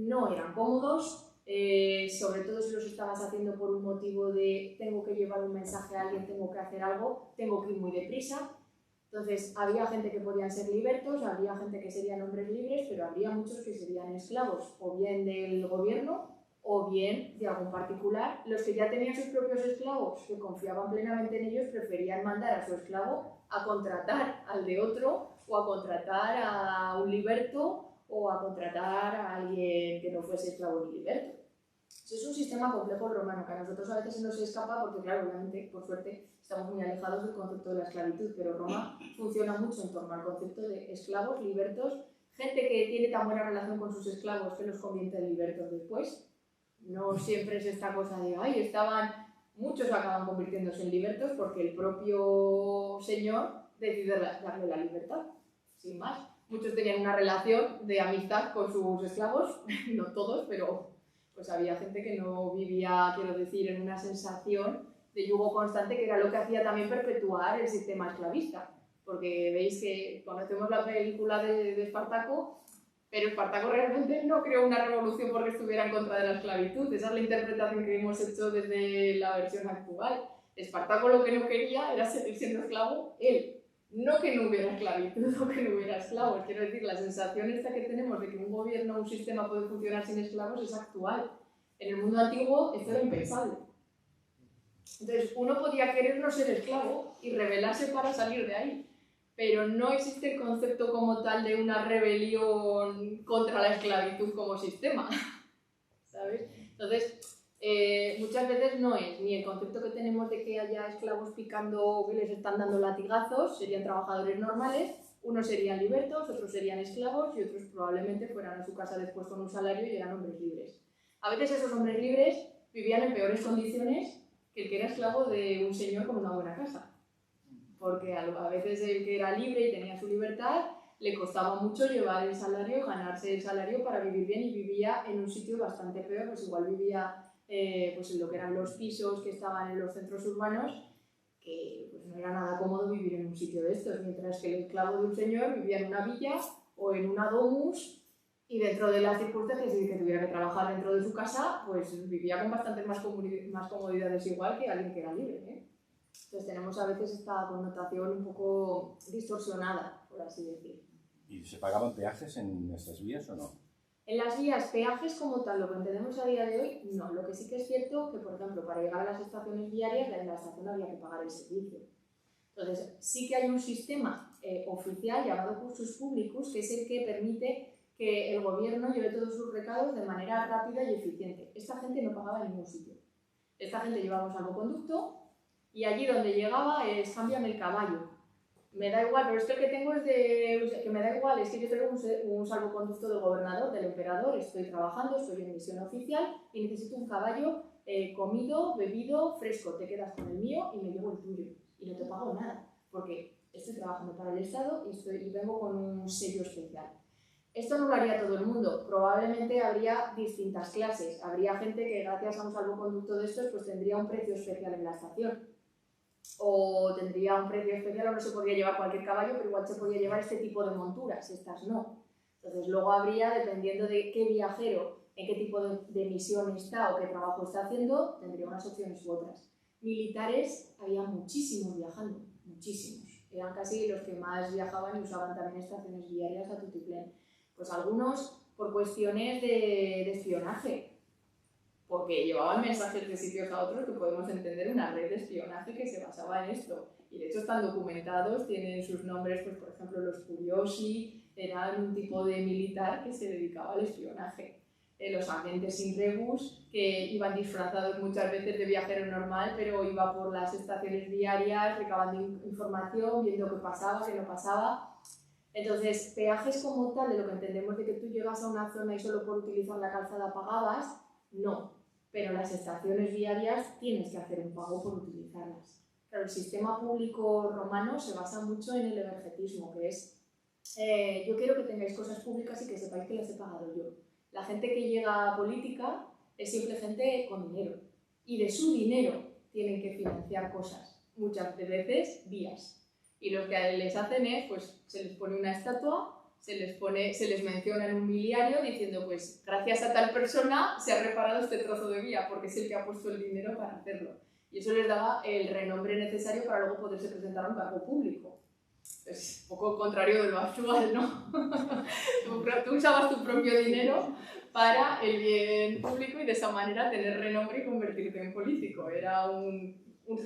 no eran cómodos, sobre todo si los estabas haciendo por un motivo de tengo que llevar un mensaje a alguien, tengo que hacer algo, tengo que ir muy deprisa. Entonces, había gente que podían ser libertos, había gente que serían hombres libres, pero habría muchos que serían esclavos, o bien del gobierno, o bien de algún particular. Los que ya tenían sus propios esclavos, que confiaban plenamente en ellos, preferían mandar a su esclavo a contratar al de otro, o a contratar a un liberto, o a contratar a alguien que no fuese esclavo ni liberto. Eso es un sistema complejo romano, que a nosotros a veces se nos escapa porque, claro, obviamente, por suerte, estamos muy alejados del concepto de la esclavitud, pero Roma funciona mucho en torno al concepto de esclavos, libertos, gente que tiene tan buena relación con sus esclavos que los convierte en libertos después. No siempre es esta cosa de, ay, muchos acaban convirtiéndose en libertos porque el propio señor decide darle la libertad, sin más. Muchos tenían una relación de amistad con sus esclavos, no todos, pero pues había gente que no vivía, quiero decir, en una sensación de yugo constante, que era lo que hacía también perpetuar el sistema esclavista. Porque veis que conocemos la película de Espartaco, pero Espartaco realmente no creó una revolución porque estuviera en contra de la esclavitud. Esa es la interpretación que hemos hecho desde la versión actual. Espartaco lo que no quería era seguir siendo esclavo él. No que no hubiera esclavitud o que no hubiera esclavos. Quiero decir, la sensación esta que tenemos de que un gobierno o un sistema puede funcionar sin esclavos es actual. En el mundo antiguo esto era impensable. Entonces, uno podía querer no ser esclavo y rebelarse para salir de ahí. Pero no existe el concepto como tal de una rebelión contra la esclavitud como sistema, ¿sabes? Entonces, muchas veces no es ni el concepto que tenemos de que haya esclavos picando o que les están dando latigazos, serían trabajadores normales, unos serían libertos, otros serían esclavos y otros probablemente fueran a su casa después con un salario y eran hombres libres. A veces esos hombres libres vivían en peores condiciones que el que era esclavo de un señor con una buena casa. Porque a veces el que era libre y tenía su libertad le costaba mucho llevar el salario, ganarse el salario para vivir bien, y vivía en un sitio bastante peor, pues igual vivía pues en lo que eran los pisos que estaban en los centros urbanos, que pues no era nada cómodo vivir en un sitio de estos, mientras que el esclavo de un señor vivía en una villa o en una domus, y dentro de las circunstancias de que tuviera que trabajar dentro de su casa, pues vivía con bastantes más comodidades igual que alguien que era libre, ¿eh? Entonces tenemos a veces esta connotación un poco distorsionada, por así decir. ¿Y se pagaban peajes en estas vías o no? En las vías, peajes como tal, lo que entendemos a día de hoy, no. Lo que sí que es cierto que, por ejemplo, para llegar a las estaciones viarias, en la estación había que pagar el servicio. Entonces, sí que hay un sistema oficial llamado cursus publicus, que es el que permite que el gobierno lleve todos sus recados de manera rápida y eficiente. Esta gente no pagaba en ningún sitio. Esta gente llevaba un salvoconducto y allí donde llegaba es cámbiame el caballo. Me da igual, pero esto que tengo es de... que me da igual, es que yo traigo un salvoconducto del gobernador, del emperador, estoy trabajando, estoy en misión oficial y necesito un caballo comido, bebido, fresco. Te quedas con el mío y me llevo el tuyo. Y no te pago nada, porque estoy trabajando para el Estado y vengo con un sello especial. Esto no lo haría todo el mundo, probablemente habría distintas clases. Habría gente que gracias a un salvoconducto de estos pues tendría un precio especial en la estación. O tendría un precio especial, o no se podría llevar cualquier caballo, pero igual se podía llevar este tipo de monturas, estas no. Entonces luego habría, dependiendo de qué viajero, en qué tipo de misión está o qué trabajo está haciendo, tendría unas opciones u otras. Militares había muchísimos viajando, muchísimos. Eran casi los que más viajaban y usaban también estaciones viarias a tutiplén. Pues algunos por cuestiones de espionaje, porque llevaban mensajes de sitios a otros, que podemos entender una red de espionaje que se basaba en esto. Y de hecho están documentados, tienen sus nombres, pues por ejemplo los Curiosi, eran un tipo de militar que se dedicaba al espionaje. Los agentes in rebus, que iban disfrazados muchas veces de viajero normal, pero iba por las estaciones viarias recabando información, viendo qué pasaba, qué no pasaba. Entonces, peajes como tal, de lo que entendemos de que tú llegas a una zona y solo por utilizar la calzada pagabas, no. Pero las estaciones viarias tienes que hacer un pago por utilizarlas. Pero el sistema público romano se basa mucho en el evergetismo, que es yo quiero que tengáis cosas públicas y que sepáis que las he pagado yo. La gente que llega a política es siempre gente con dinero, y de su dinero tienen que financiar cosas, muchas veces vías. Y lo que les hacen es, pues se les pone una estatua se les menciona en un miliario diciendo, pues gracias a tal persona se ha reparado este trozo de vía porque es el que ha puesto el dinero para hacerlo. Y eso les daba el renombre necesario para luego poderse presentar a un cargo público. Es un poco contrario de lo actual, ¿no? Tú usabas tu propio dinero para el bien público y de esa manera tener renombre y convertirte en político. Era un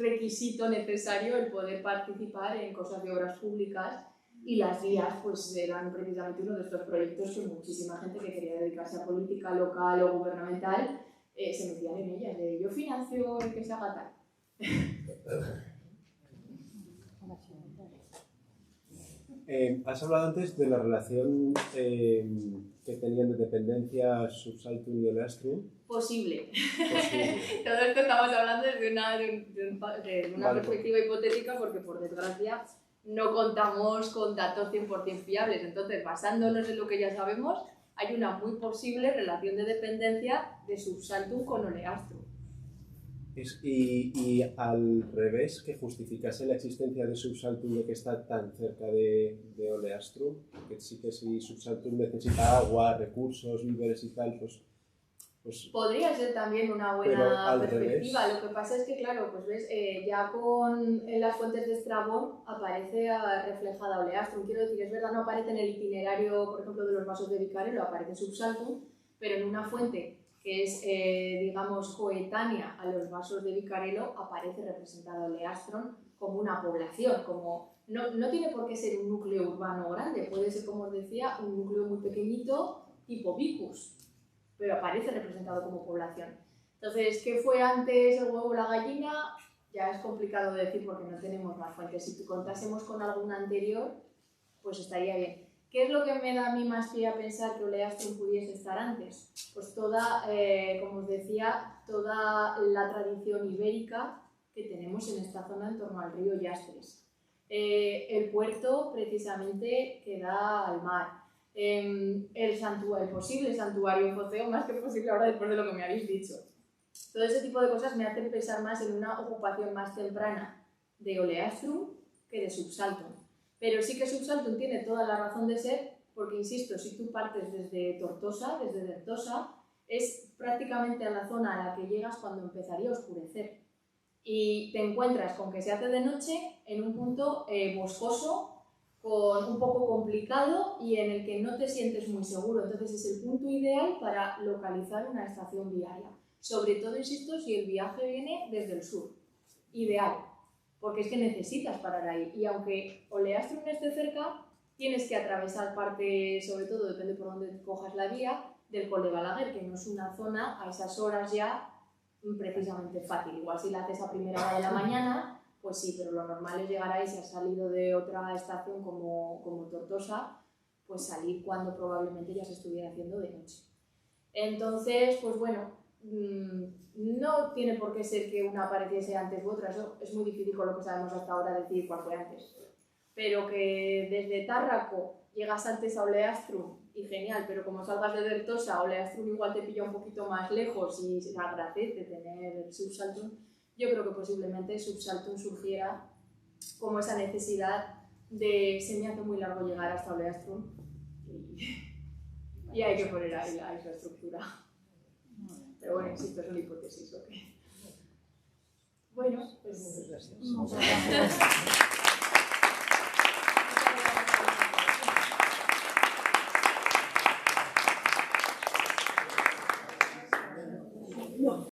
requisito necesario el poder participar en cosas de obras públicas, y las vías pues eran precisamente uno de estos proyectos que muchísima gente que quería dedicarse a política local o gubernamental se metían en ellas, de yo financio el que se haga tal. Has hablado antes de la relación que tenían de dependencia Subsaltum y Oleastrum. Posible. Todo esto estamos hablando desde una Vale, perspectiva hipotética porque, por desgracia, no contamos con datos 100% fiables. Entonces, basándonos en lo que ya sabemos, hay una muy posible relación de dependencia de Subsaltum con Oleastrum. Y al revés, que justificase la existencia de Subsaltum de que está tan cerca de Oleastrum, que sí que si Subsaltum necesita agua, recursos, víveres y tal, pues podría ser también una buena perspectiva. Lo que pasa es que, claro, pues ves, ya en las fuentes de Estrabón aparece reflejada Oleastrum. Quiero decir, es verdad, no aparece en el itinerario, por ejemplo, de los vasos de Vicarelo, aparece Subsaltum, pero en una fuente que es, digamos, coetánea a los vasos de Vicarelo, aparece representada Oleastrum como una población, como no tiene por qué ser un núcleo urbano grande, puede ser, como os decía, un núcleo muy pequeñito, tipo Vicus, pero aparece representado como población. Entonces, ¿qué fue antes el huevo o la gallina? Ya es complicado de decir porque no tenemos más fuentes. Si contásemos con alguna anterior, pues estaría bien. ¿Qué es lo que me da a mí más pie a pensar que Oleastrum pudiese estar antes? Pues toda, como os decía, toda la tradición ibérica que tenemos en esta zona en torno al río Yastres. El puerto, precisamente, que da al mar. El posible santuario en Foceo, más que posible ahora después de lo que me habéis dicho. Todo ese tipo de cosas me hacen pensar más en una ocupación más temprana de Oleastrum que de Subsaltum. Pero sí que Subsaltum tiene toda la razón de ser, porque insisto, si tú partes desde Tortosa, desde Dertosa, es prácticamente a la zona a la que llegas cuando empezaría a oscurecer. Y te encuentras con que se hace de noche en un punto boscoso, un poco complicado y en el que no te sientes muy seguro. Entonces es el punto ideal para localizar una estación viaria. Sobre todo, insisto, si el viaje viene desde el sur. Ideal, porque es que necesitas parar ahí. Y aunque Oleastrum esté cerca, tienes que atravesar parte, sobre todo, depende por dónde cojas la vía, del Col de Balaguer, que no es una zona a esas horas ya precisamente fácil. Igual si la haces a primera hora de la mañana, pues sí, pero lo normal es llegar ahí, si has salido de otra estación como Tortosa, pues salir cuando probablemente ya se estuviera haciendo de noche. Entonces, pues bueno, no tiene por qué ser que una apareciese antes u otra, eso es muy difícil con lo que sabemos hasta ahora decir cuál fue antes. Pero que desde Tárraco llegas antes a Oleastrum, y genial, pero como salgas de Dertosa, Oleastrum igual te pilla un poquito más lejos y se agradece tener Subsaltum. Yo creo que posiblemente Subsaltum surgiera como esa necesidad de se me hace muy largo llegar hasta Oleastrum y hay que poner ahí la infraestructura. Pero bueno, insisto, es una hipótesis. ¿Okay? Bueno, pues muchas gracias.